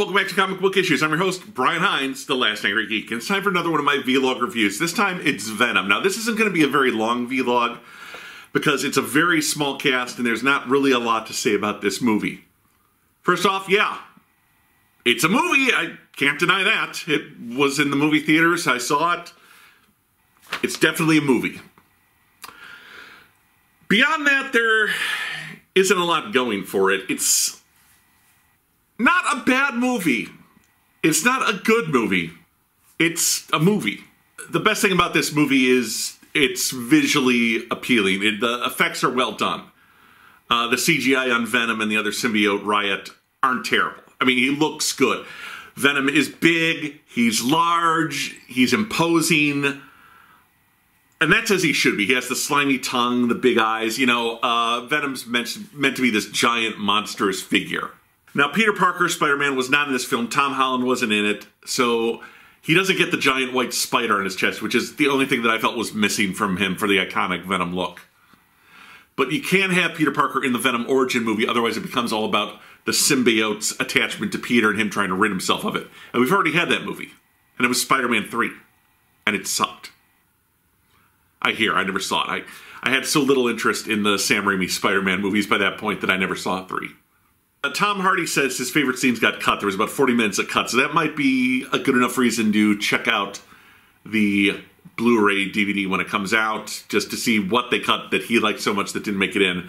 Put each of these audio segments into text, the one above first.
welcome back to Comic Book Issues. I'm your host, Brian Heinz, the Last Angry Geek, and it's time for another one of my vlog reviews. This time, it's Venom. Now, this isn't going to be a very long vlog, because it's a very small cast, and there's not really a lot to say about this movie. First off, yeah, it's a movie. I can't deny that. It was in the movie theaters. I saw it. It's definitely a movie. Beyond that, there isn't a lot going for it. It's not a bad movie. It's not a good movie. It's a movie. The best thing about this movie is it's visually appealing. The effects are well done. The CGI on Venom and the other symbiote Riot aren't terrible. I mean, he looks good. Venom is big, he's large, he's imposing, and that's as he should be. He has the slimy tongue, the big eyes. You know, Venom's meant to be this giant, monstrous figure. Now, Peter Parker, Spider-Man, was not in this film. Tom Holland wasn't in it, so he doesn't get the giant white spider on his chest, which is the only thing that I felt was missing from him for the iconic Venom look. But you can have Peter Parker in the Venom origin movie, otherwise it becomes all about the symbiote's attachment to Peter and him trying to rid himself of it. And we've already had that movie, and it was Spider-Man 3, and it sucked. I never saw it. I had so little interest in the Sam Raimi Spider-Man movies by that point that I never saw 3. Tom Hardy says his favorite scenes got cut. There was about 40 minutes of cut, so that might be a good enough reason to check out the Blu-ray DVD when it comes out, just to see what they cut that he liked so much that didn't make it in.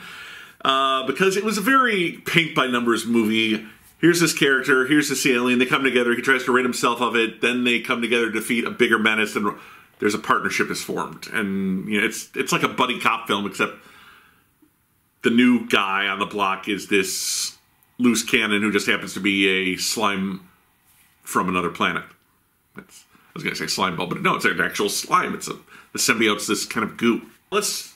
Because it was a very paint-by-numbers movie. Here's this character, here's this alien, they come together, he tries to rid himself of it, then they come together to defeat a bigger menace, and there's a partnership is formed. And you know, it's like a buddy cop film, except the new guy on the block is this loose cannon who just happens to be a slime from another planet. I was going to say slime ball, but no, it's an actual slime. The symbiote's this kind of goo. Let's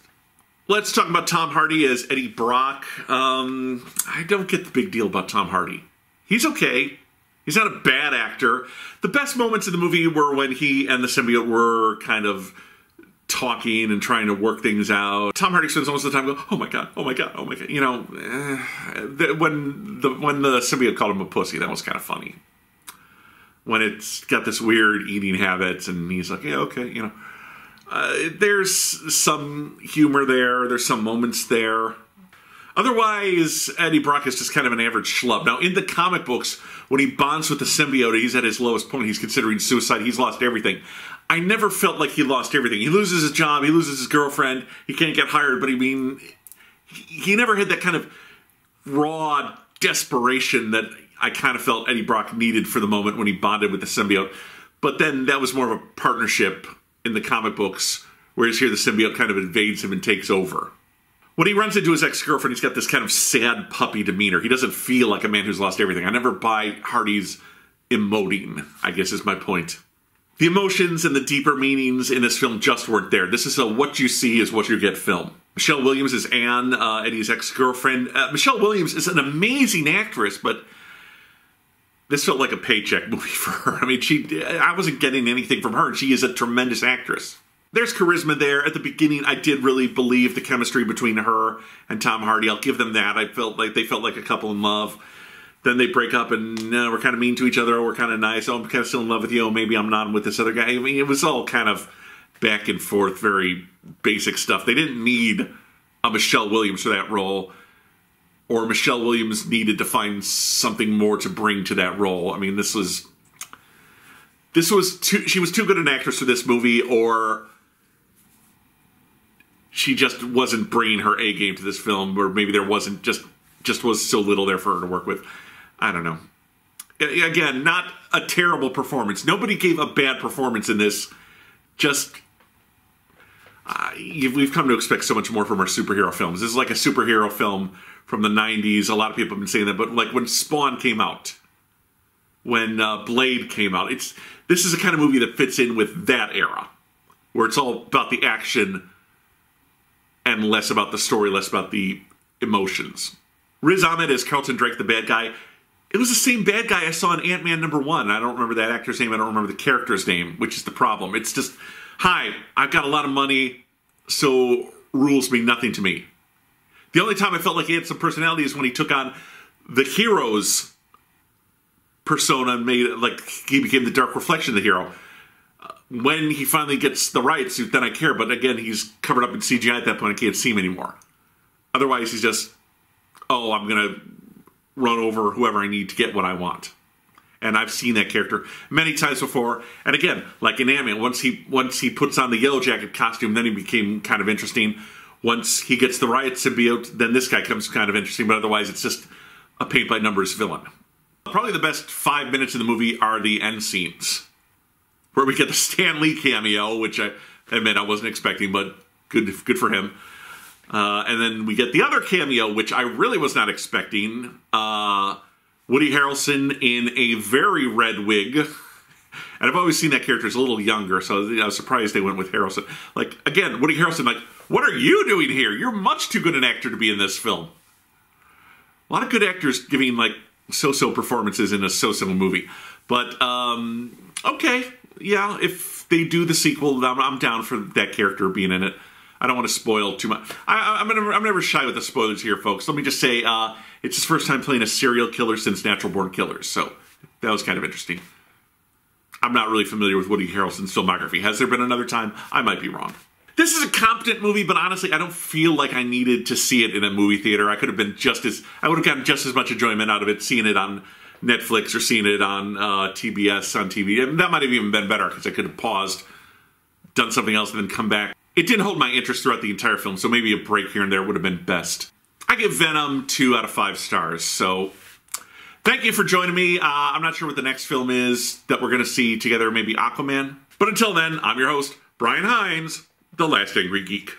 talk about Tom Hardy as Eddie Brock. I don't get the big deal about Tom Hardy. He's okay. He's not a bad actor. The best moments in the movie were when he and the symbiote were kind of talking and trying to work things out. Tom Hardy spends most of the time going, oh my god, oh my god, oh my god. You know, when the symbiote called him a pussy, that was kind of funny. When it's got this weird eating habits, and he's like, yeah, okay, you know. There's some humor there. There's some moments there. Otherwise, Eddie Brock is just kind of an average schlub. Now, in the comic books, when he bonds with the symbiote, he's at his lowest point. He's considering suicide. He's lost everything. I never felt like he lost everything. He loses his job. He loses his girlfriend. He can't get hired. But I mean, he never had that kind of raw desperation that I kind of felt Eddie Brock needed for the moment when he bonded with the symbiote. But then that was more of a partnership in the comic books, whereas here the symbiote kind of invades him and takes over. When he runs into his ex-girlfriend, he's got this kind of sad puppy demeanor. He doesn't feel like a man who's lost everything. I never buy Hardy's emoting, I guess is my point. The emotions and the deeper meanings in this film just weren't there. This is a what you see is what you get film. Michelle Williams is Anne, Eddie's ex-girlfriend. Michelle Williams is an amazing actress, but this felt like a paycheck movie for her. I mean, I wasn't getting anything from her. She is a tremendous actress. There's charisma there. At the beginning, I did really believe the chemistry between her and Tom Hardy. I'll give them that. I felt like they felt like a couple in love. Then they break up and we're kind of mean to each other. Oh, we're kind of nice. Oh, I'm kind of still in love with you. Oh, maybe I'm not with this other guy. I mean, it was all kind of back and forth, very basic stuff. They didn't need a Michelle Williams for that role, or Michelle Williams needed to find something more to bring to that role. I mean, she was too good an actress for this movie, or she just wasn't bringing her A game to this film, or maybe there wasn't just was so little there for her to work with. I don't know. Again, not a terrible performance. Nobody gave a bad performance in this. Just we've come to expect so much more from our superhero films. This is like a superhero film from the 90s. A lot of people have been saying that, but like when Spawn came out, when Blade came out, this is a kind of movie that fits in with that era, where it's all about the action and less about the story, less about the emotions. Riz Ahmed as Carlton Drake, the bad guy. It was the same bad guy I saw in Ant-Man #1. I don't remember that actor's name. I don't remember the character's name, which is the problem. It's just, hi, I've got a lot of money, so rules mean nothing to me. The only time I felt like he had some personality is when he took on the hero's persona and made it like he became the dark reflection of the hero. When he finally gets the riot suit, then I care. But again, he's covered up in CGI at that point. I can't see him anymore. Otherwise, he's just, oh, I'm going to run over whoever I need to get what I want. And I've seen that character many times before. And again, like in Ant-Man, once he puts on the Yellow Jacket costume, then he became kind of interesting. Once he gets the riot symbiote, then this guy comes kind of interesting. But otherwise, it's just a paint-by-numbers villain. Probably the best 5 minutes of the movie are the end scenes, where we get the Stan Lee cameo, which I admit I wasn't expecting, but good for him. And then we get the other cameo, which I really was not expecting. Woody Harrelson in a very red wig. And I've always seen that character as a little younger, so I was surprised they went with Harrelson. Like, again, Woody Harrelson, like, what are you doing here? You're much too good an actor to be in this film. A lot of good actors giving, like, so-so performances in a so-so movie. But, okay, yeah, if they do the sequel, I'm down for that character being in it. I don't want to spoil too much. I'm never shy with the spoilers here, folks. Let me just say, it's his first time playing a serial killer since Natural Born Killers, so that was kind of interesting. I'm not really familiar with Woody Harrelson's filmography. Has there been another time? I might be wrong. This is a competent movie, but honestly, I don't feel like I needed to see it in a movie theater. I would have gotten just as much enjoyment out of it seeing it on Netflix or seeing it on TBS on TV. And that might have even been better because I could have paused, done something else, and then come back. It didn't hold my interest throughout the entire film, so maybe a break here and there would have been best. I give Venom 2 out of 5 stars, so thank you for joining me. I'm not sure what the next film is that we're going to see together, maybe Aquaman. But until then, I'm your host, Brian Heinz, the Last Angry Geek.